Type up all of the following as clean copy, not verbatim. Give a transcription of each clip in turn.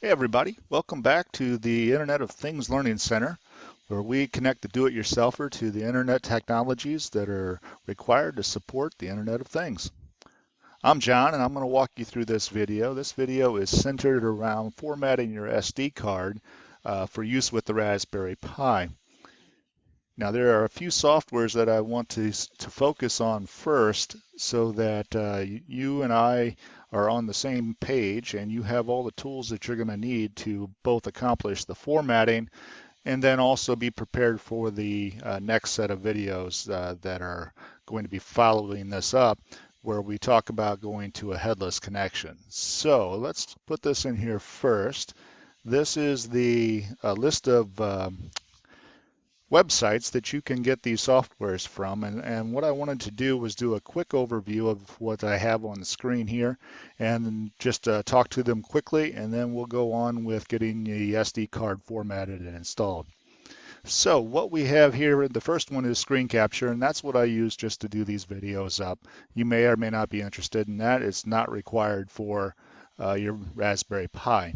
Hey everybody, welcome back to the Internet of Things Learning Center, where we connect the do-it-yourselfer to the internet technologies that are required to support the Internet of Things. I'm John, and I'm going to walk you through this video. This video is centered around formatting your SD card for use with the Raspberry Pi. Now, there are a few softwares that I want to focus on first so that you and I are on the same page and you have all the tools that you're going to need to both accomplish the formatting and then also be prepared for the next set of videos that are going to be following this up, where we talk about going to a headless connection. So let's put this in here first. This is the list of websites that you can get these softwares from, and what I wanted to do was do a quick overview of what I have on the screen here and just talk to them quickly, and then we'll go on with getting the SD card formatted and installed. So what we have here, the first one is screen capture, and that's what I use just to do these videos up. You may or may not be interested in that. It's not required for your Raspberry Pi.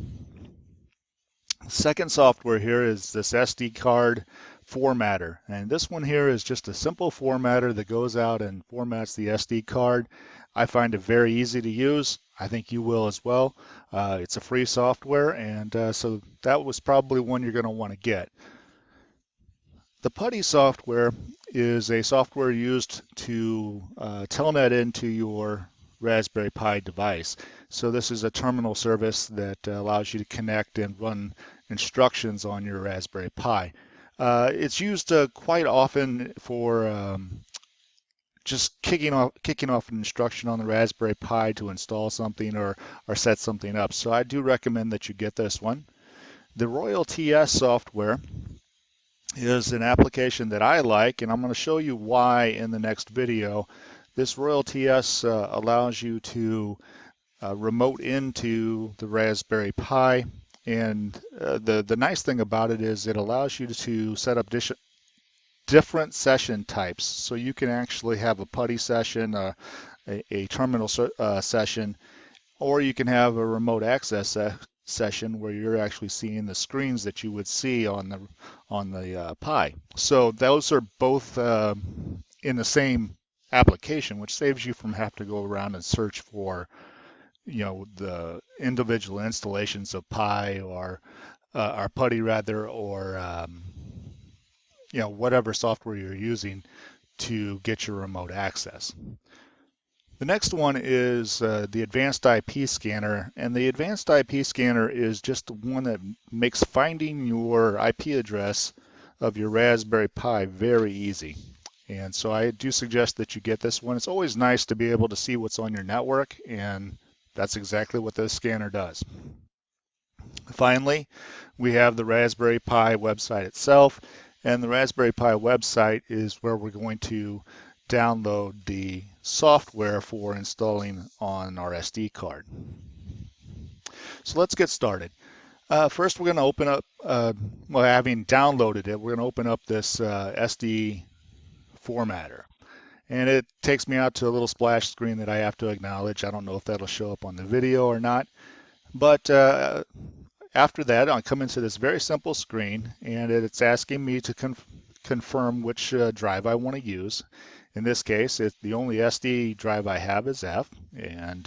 Second software here is this SD card formatter, and this one here is just a simple formatter that goes out and formats the SD card. I find it very easy to use. I think you will as well. It's a free software, and so that was probably one you're going to want to get. The PuTTY software is a software used to telnet into your Raspberry Pi device. So this is a terminal service that allows you to connect and run instructions on your Raspberry Pi. It's used quite often for just kicking off an instruction on the Raspberry Pi to install something or set something up. So I do recommend that you get this one. The RoyalTS software is an application that I like, and I'm going to show you why in the next video. This RoyalTS allows you to remote into the Raspberry Pi, and the nice thing about it is it allows you to set up different session types. So you can actually have a PuTTY session, a terminal session, or you can have a remote access session where you're actually seeing the screens that you would see on the Pi. So those are both in the same application, which saves you from having to go around and search for the individual installations of Pi or PuTTY rather, or whatever software you're using to get your remote access. The next one is the Advanced IP Scanner, and the Advanced IP Scanner is just one that makes finding your IP address of your Raspberry Pi very easy. And so I do suggest that you get this one. It's always nice to be able to see what's on your network, and that's exactly what this scanner does. Finally, we have the Raspberry Pi website itself, and the Raspberry Pi website is where we're going to download the software for installing on our SD card. So let's get started. First, we're going to open up, having downloaded it, we're going to open up this SD formatter. And it takes me out to a little splash screen that I have to acknowledge. I don't know if that'll show up on the video or not. But after that, I'll come into this very simple screen, and it's asking me to confirm which drive I want to use. In this case, the only SD drive I have is F, and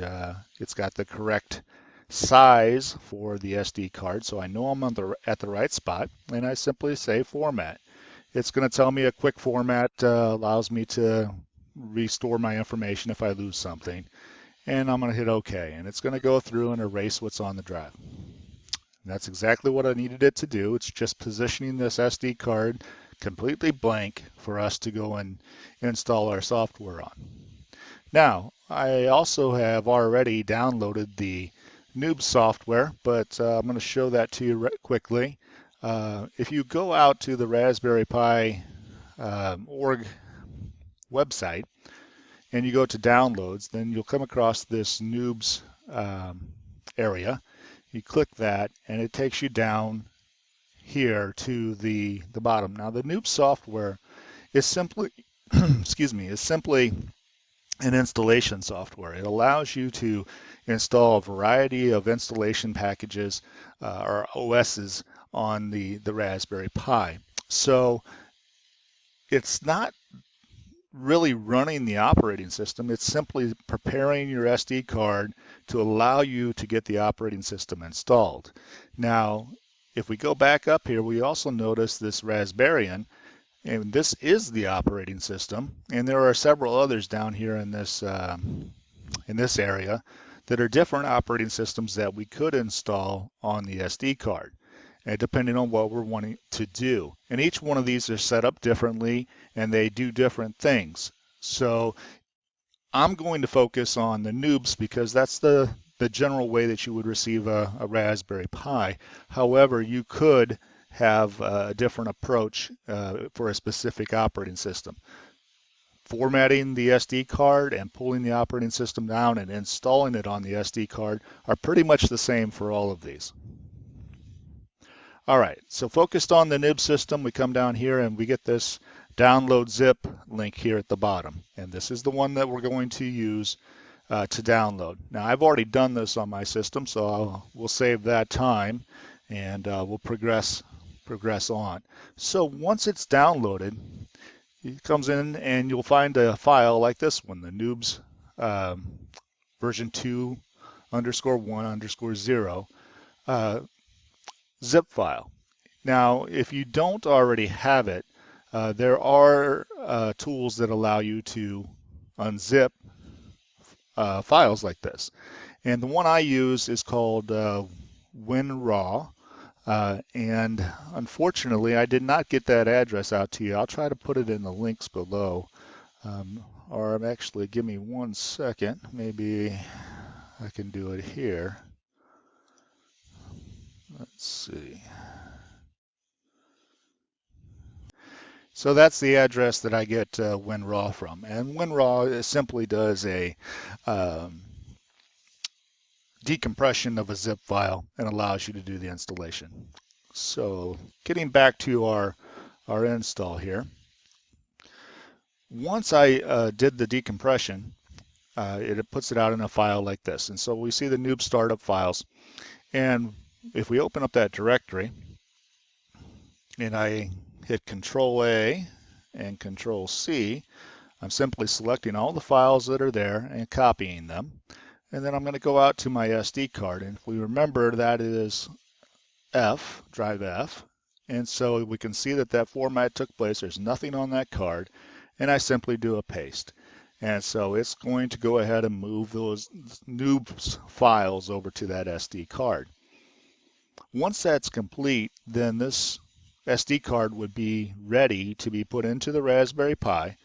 it's got the correct size for the SD card, so I know I'm at the right spot, and I simply say format. It's going to tell me a quick format, allows me to restore my information if I lose something, and I'm going to hit OK, and it's going to go through and erase what's on the drive. And that's exactly what I needed it to do. It's just positioning this SD card completely blank for us to go and install our software on. Now, I also have already downloaded the Noob software, but I'm going to show that to you quickly. If you go out to the Raspberry Pi org website and you go to downloads, then you'll come across this Noobs area. You click that, and it takes you down here to the bottom. Now, the Noob software is simply, is simply an installation software. It allows you to install a variety of installation packages or OSs on the Raspberry Pi. So it's not really running the operating system. It's simply preparing your SD card to allow you to get the operating system installed. Now, if we go back up here, we also notice this Raspberry, and this is the operating system. And there are several others down here in this area that are different operating systems that we could install on the SD card, and depending on what we're wanting to do. And each one of these are set up differently, and they do different things. So I'm going to focus on the noobs because that's the general way that you would receive a Raspberry Pi. However, you could have a different approach for a specific operating system. Formatting the SD card and pulling the operating system down and installing it on the SD card are pretty much the same for all of these. All right, so focused on the nib system, we come down here and we get this download zip link here at the bottom. And this is the one that we're going to use to download. Now, I've already done this on my system, so we'll save that time and we'll progress on. So once it's downloaded, it comes in and you'll find a file like this one, the noobs version 2_1_0 zip file. Now, if you don't already have it, there are tools that allow you to unzip files like this. And the one I use is called WinRAR. And unfortunately, I did not get that address out to you. I'll try to put it in the links below. Or actually, give me 1 second. Maybe I can do it here. Let's see. So that's the address that I get WinRAR from. And WinRAR simply does a decompression of a zip file and allows you to do the installation. So getting back to our install here. Once I did the decompression, it puts it out in a file like this. And so we see the noob startup files. And if we open up that directory and I hit Control A and Control C, I'm simply selecting all the files that are there and copying them. And then I'm going to go out to my SD card. And if we remember, that is F, drive F. And so we can see that that format took place. There's nothing on that card. And I simply do a paste. And so it's going to go ahead and move those noobs files over to that SD card. Once that's complete, then this SD card would be ready to be put into the Raspberry Pi.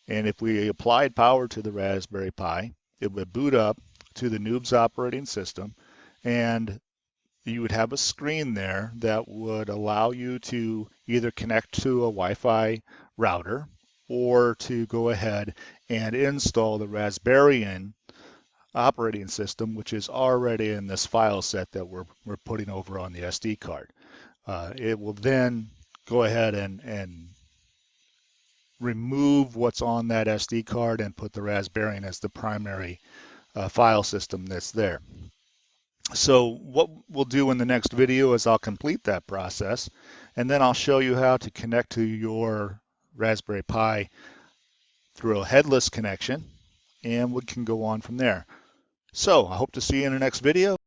And if we applied power to the Raspberry Pi, it would boot up to the noobs operating system, and you would have a screen there that would allow you to either connect to a Wi-Fi router or to go ahead and install the Raspberry operating system, which is already in this file set that we're putting over on the SD card. It will then go ahead and remove what's on that SD card and put the Raspberry as the primary file system that's there. So what we'll do in the next video is I'll complete that process, and then I'll show you how to connect to your Raspberry Pi through a headless connection, and we can go on from there. So I hope to see you in the next video.